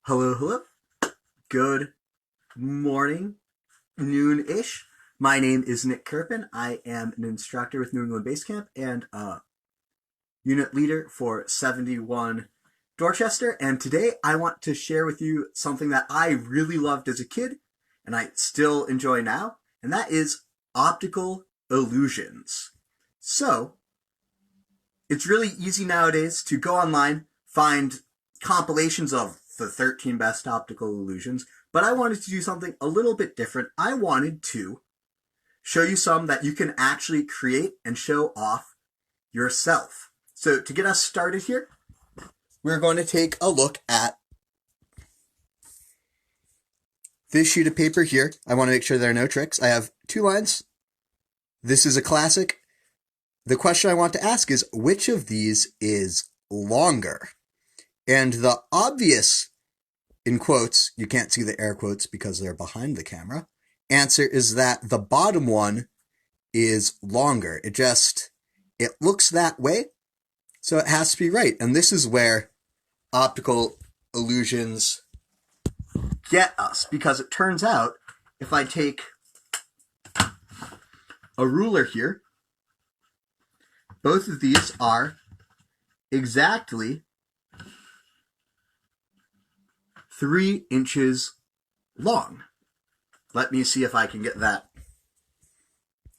Hello, hello. Good morning, noon-ish. My name is Nick Kirpin. I am an instructor with New England Base Camp and a unit leader for 71 Dorchester. And today I want to share with you something that I really loved as a kid and I still enjoy now, and that is optical illusions. So, it's really easy nowadays to go online, find compilations of the 13 best optical illusions, but I wanted to do something a little bit different. I wanted to show you some that you can actually create and show off yourself. So to get us started here, we're going to take a look at this sheet of paper here. I want to make sure there are no tricks. I have two lines. This is a classic. The question I want to ask is, which of these is longer? And the obvious, in quotes, you can't see the air quotes because they're behind the camera, answer is that the bottom one is longer. It looks that way, so it has to be right. And this is where optical illusions get us, because it turns out if I take a ruler here, both of these are exactly 3 inches long. Let me see if I can get that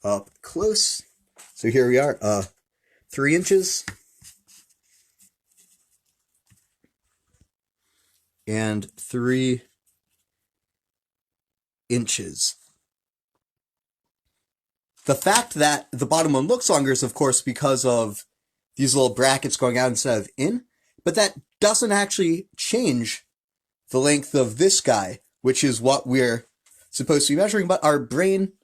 up close. So here we are, 3 inches. And 3 inches. The fact that the bottom one looks longer is, of course, because of these little brackets going out instead of in, but that doesn't actually change the length of this guy, which is what we're supposed to be measuring, but our brain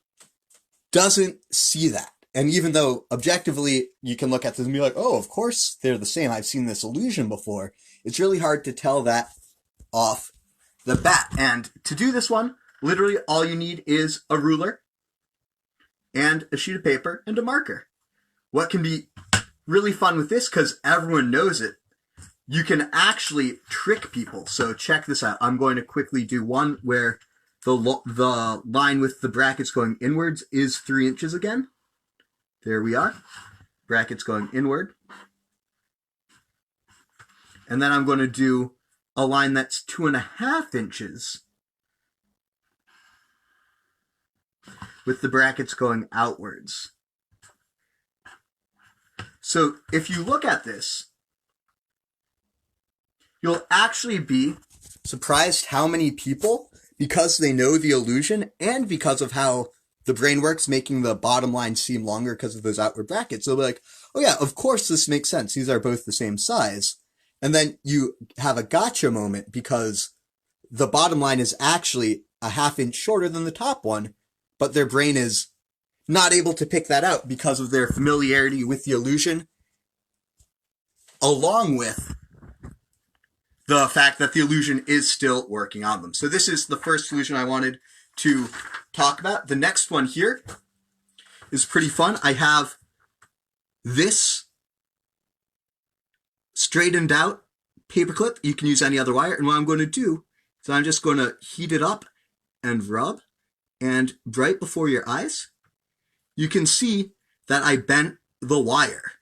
doesn't see that. And even though objectively you can look at this and be like, oh, of course they're the same, I've seen this illusion before, it's really hard to tell that off the bat. And to do this one, literally all you need is a ruler and a sheet of paper and a marker. What can be really fun with this, because everyone knows it, you can actually trick people. So check this out. I'm going to quickly do one where the line with the brackets going inwards is 3 inches again. There we are. Brackets going inward. And then I'm going to do a line that's 2.5 inches with the brackets going outwards. So if you look at this, you'll actually be surprised how many people, because they know the illusion and because of how the brain works, making the bottom line seem longer because of those outward brackets, they'll be like, oh yeah, of course this makes sense. These are both the same size. And then you have a gotcha moment because the bottom line is actually a 1/2 inch shorter than the top one, but their brain is not able to pick that out because of their familiarity with the illusion, along with the fact that the illusion is still working on them. So this is the first illusion I wanted to talk about. The next one here is pretty fun. I have this straightened out paperclip. You can use any other wire. And what I'm going to do is I'm just going to heat it up and rub. And right before your eyes, you can see that I bent the wire.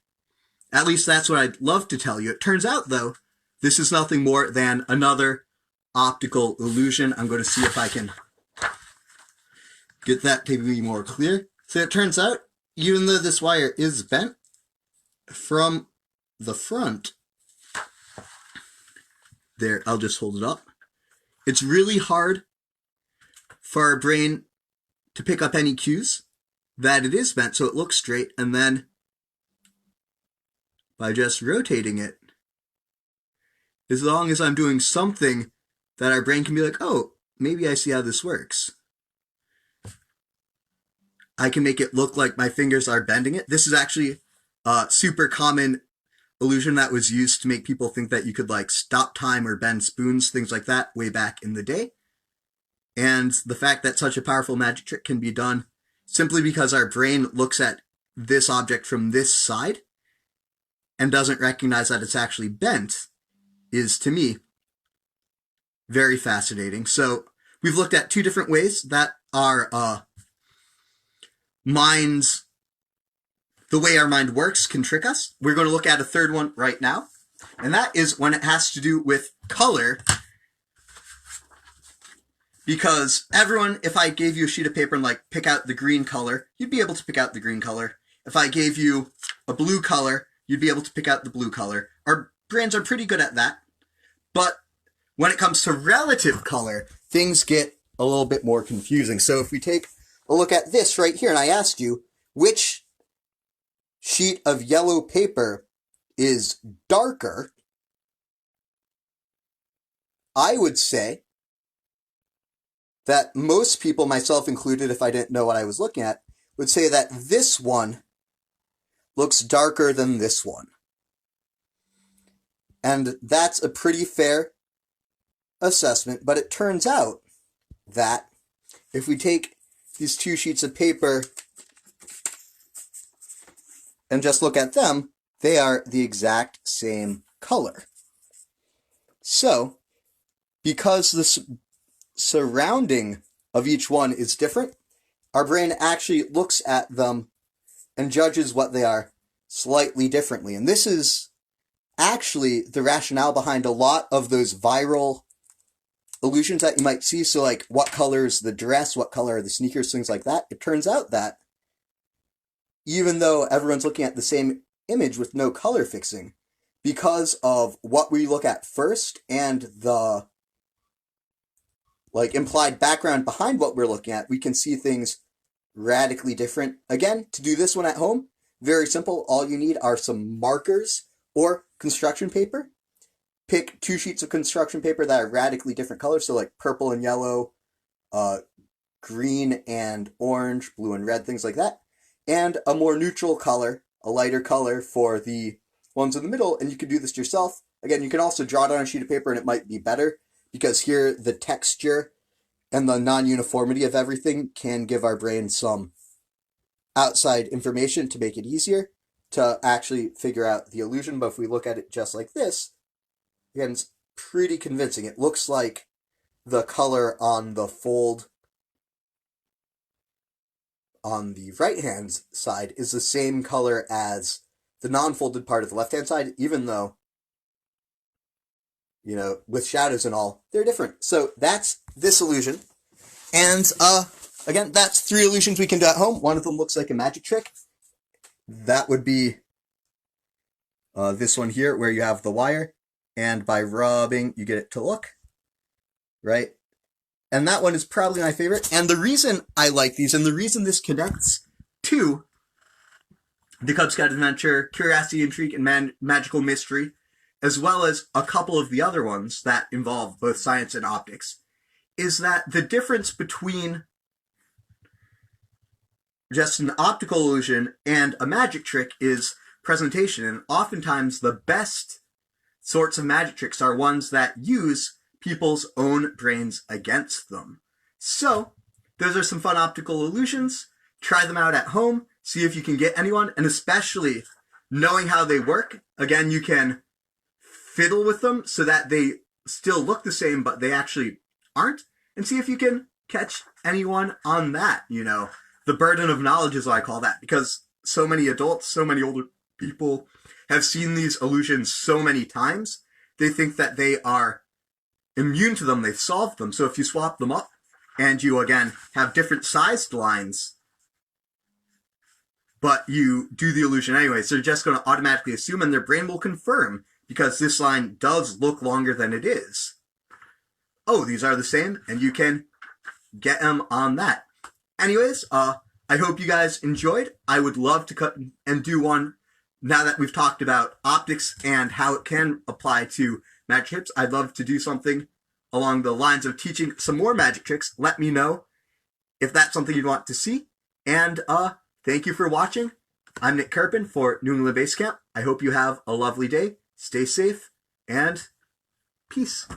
At least that's what I'd love to tell you. It turns out, though, this is nothing more than another optical illusion. I'm going to see if I can get that to be more clear. So it turns out, even though this wire is bent from the front, there, I'll just hold it up. It's really hard for our brain to pick up any cues that it is bent, so it looks straight, and then by just rotating it, as long as I'm doing something that our brain can be like, oh, maybe I see how this works, I can make it look like my fingers are bending it. This is actually a super common illusion that was used to make people think that you could like stop time or bend spoons, things like that, way back in the day. And the fact that such a powerful magic trick can be done simply because our brain looks at this object from this side and doesn't recognize that it's actually bent is, to me, very fascinating. So we've looked at two different ways that our minds, the way our mind works, can trick us. We're going to look at a third one right now, and that is when it has to do with color. Because everyone, if I gave you a sheet of paper and like pick out the green color, you'd be able to pick out the green color. If I gave you a blue color, you'd be able to pick out the blue color. Our brains are pretty good at that. But when it comes to relative color, things get a little bit more confusing. So if we take a look at this right here, and I asked you, which sheet of yellow paper is darker, I would say that most people, myself included, if I didn't know what I was looking at, would say that this one looks darker than this one. And that's a pretty fair assessment, but it turns out that if we take these two sheets of paper and just look at them, they are the exact same color. So, because this surrounding of each one is different, our brain actually looks at them and judges what they are slightly differently. And this is actually the rationale behind a lot of those viral illusions that you might see. So like, what color is the dress, what color are the sneakers, things like that. It turns out that even though everyone's looking at the same image with no color fixing, because of what we look at first and the like implied background behind what we're looking at, we can see things radically different. Again, to do this one at home, very simple. All you need are some markers or construction paper. Pick two sheets of construction paper that are radically different colors, so like purple and yellow, green and orange, blue and red, things like that, and a more neutral color, a lighter color for the ones in the middle, and you can do this yourself. Again, you can also draw it on a sheet of paper and it might be better, because here the texture and the non-uniformity of everything can give our brain some outside information to make it easier to actually figure out the illusion. But if we look at it just like this, again, it's pretty convincing. It looks like the color on the fold on the right-hand side is the same color as the non-folded part of the left-hand side, even though, you know, with shadows and all, they're different. So that's this illusion. And again, that's 3 illusions we can do at home. One of them looks like a magic trick. That would be this one here, where you have the wire, and by rubbing, you get it to look, right? And that one is probably my favorite. And the reason I like these, and the reason this connects to the Cub Scout Adventure, Curiosity, Intrigue, and Magical Mystery, as well as a couple of the other ones that involve both science and optics, is that the difference between just an optical illusion and a magic trick is presentation. And oftentimes the best sorts of magic tricks are ones that use people's own brains against them. So those are some fun optical illusions. Try them out at home. See if you can get anyone, and especially knowing how they work. Again, you can fiddle with them so that they still look the same, but they actually aren't, and see if you can catch anyone on that. You know, the burden of knowledge is what I call that, because so many adults, so many older people have seen these illusions so many times, they think that they are immune to them, they've solved them. So if you swap them up and you, again, have different sized lines, but you do the illusion anyway, so they're just going to automatically assume, and their brain will confirm, because this line does look longer than it is. Oh, these are the same, and you can get them on that. Anyways, I hope you guys enjoyed. I would love to cut and do one, now that we've talked about optics and how it can apply to magic tricks. I'd love to do something along the lines of teaching some more magic tricks. Let me know if that's something you'd want to see. And thank you for watching. I'm Nick Kirpin for New England Base Camp. I hope you have a lovely day. Stay safe, and peace.